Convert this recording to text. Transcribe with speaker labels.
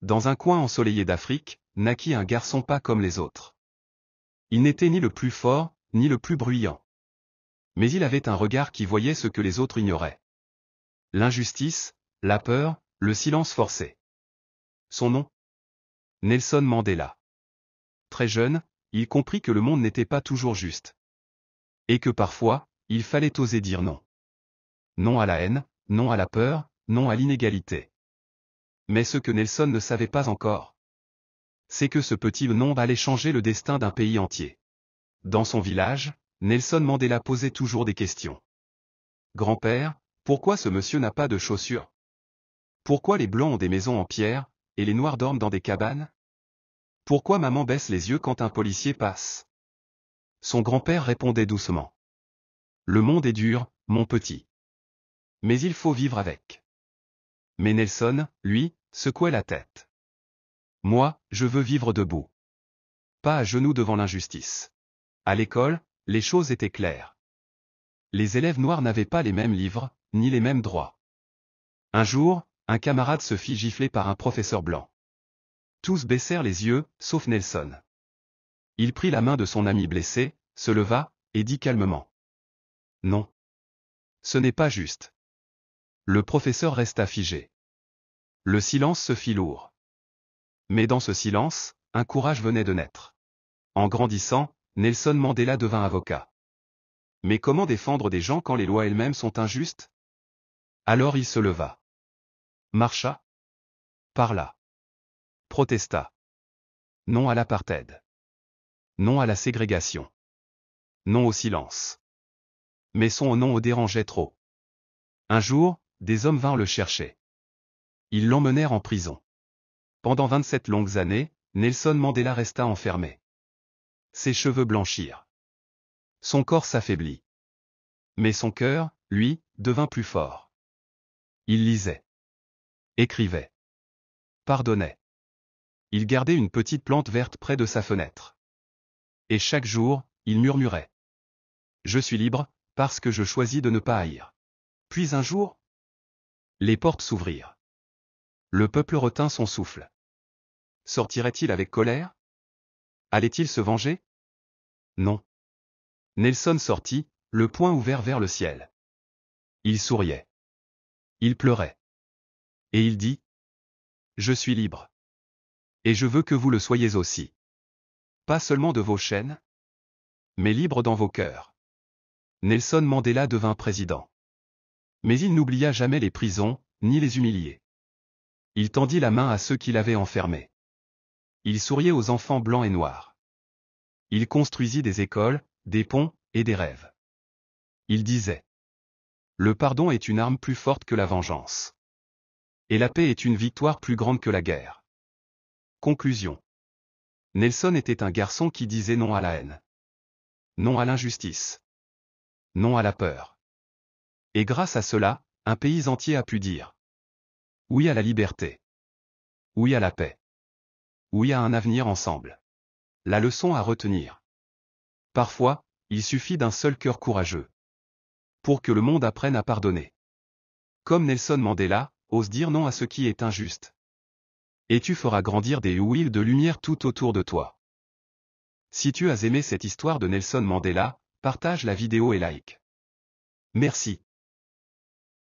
Speaker 1: Dans un coin ensoleillé d'Afrique, naquit un garçon pas comme les autres. Il n'était ni le plus fort, ni le plus bruyant. Mais il avait un regard qui voyait ce que les autres ignoraient. L'injustice, la peur, le silence forcé. Son nom? Nelson Mandela. Très jeune, il comprit que le monde n'était pas toujours juste. Et que parfois, il fallait oser dire non. Non à la haine, non à la peur, non à l'inégalité. Mais ce que Nelson ne savait pas encore, c'est que ce petit non allait changer le destin d'un pays entier. Dans son village, Nelson Mandela posait toujours des questions. Grand-père, pourquoi ce monsieur n'a pas de chaussures? Pourquoi les blancs ont des maisons en pierre, et les noirs dorment dans des cabanes? Pourquoi maman baisse les yeux quand un policier passe? Son grand-père répondait doucement. Le monde est dur, mon petit. Mais il faut vivre avec. Mais Nelson, lui, secouait la tête. Moi, je veux vivre debout. Pas à genoux devant l'injustice. À l'école, les choses étaient claires. Les élèves noirs n'avaient pas les mêmes livres, ni les mêmes droits. Un jour, un camarade se fit gifler par un professeur blanc. Tous baissèrent les yeux, sauf Nelson. Il prit la main de son ami blessé, se leva, et dit calmement. Non. Ce n'est pas juste. Le professeur resta figé. Le silence se fit lourd. Mais dans ce silence, un courage venait de naître. En grandissant, Nelson Mandela devint avocat. Mais comment défendre des gens quand les lois elles-mêmes sont injustes? Alors il se leva. Marcha. Parla. Protesta. Non à l'apartheid. Non à la ségrégation. Non au silence. Mais son nom le dérangeait trop. Un jour, des hommes vinrent le chercher. Ils l'emmenèrent en prison. Pendant 27 longues années, Nelson Mandela resta enfermé. Ses cheveux blanchirent. Son corps s'affaiblit. Mais son cœur, lui, devint plus fort. Il lisait. Écrivait. Pardonnait. Il gardait une petite plante verte près de sa fenêtre. Et chaque jour, il murmurait. Je suis libre, parce que je choisis de ne pas haïr. Puis un jour, les portes s'ouvrirent. Le peuple retint son souffle. Sortirait-il avec colère? Allait-il se venger? Non. Nelson sortit, le poing ouvert vers le ciel. Il souriait. Il pleurait. Et il dit. Je suis libre. Et je veux que vous le soyez aussi. Pas seulement de vos chaînes, mais libre dans vos cœurs. Nelson Mandela devint président. Mais il n'oublia jamais les prisons, ni les humiliés. Il tendit la main à ceux qui l'avaient enfermé. Il souriait aux enfants blancs et noirs. Il construisit des écoles, des ponts, et des rêves. Il disait. Le pardon est une arme plus forte que la vengeance. Et la paix est une victoire plus grande que la guerre. Conclusion. Nelson était un garçon qui disait non à la haine. Non à l'injustice. Non à la peur. Et grâce à cela, un pays entier a pu dire. Oui à la liberté. Oui à la paix. Oui à un avenir ensemble. La leçon à retenir. Parfois, il suffit d'un seul cœur courageux. Pour que le monde apprenne à pardonner. Comme Nelson Mandela, ose dire non à ce qui est injuste. Et tu feras grandir des huiles de lumière tout autour de toi. Si tu as aimé cette histoire de Nelson Mandela, partage la vidéo et like. Merci.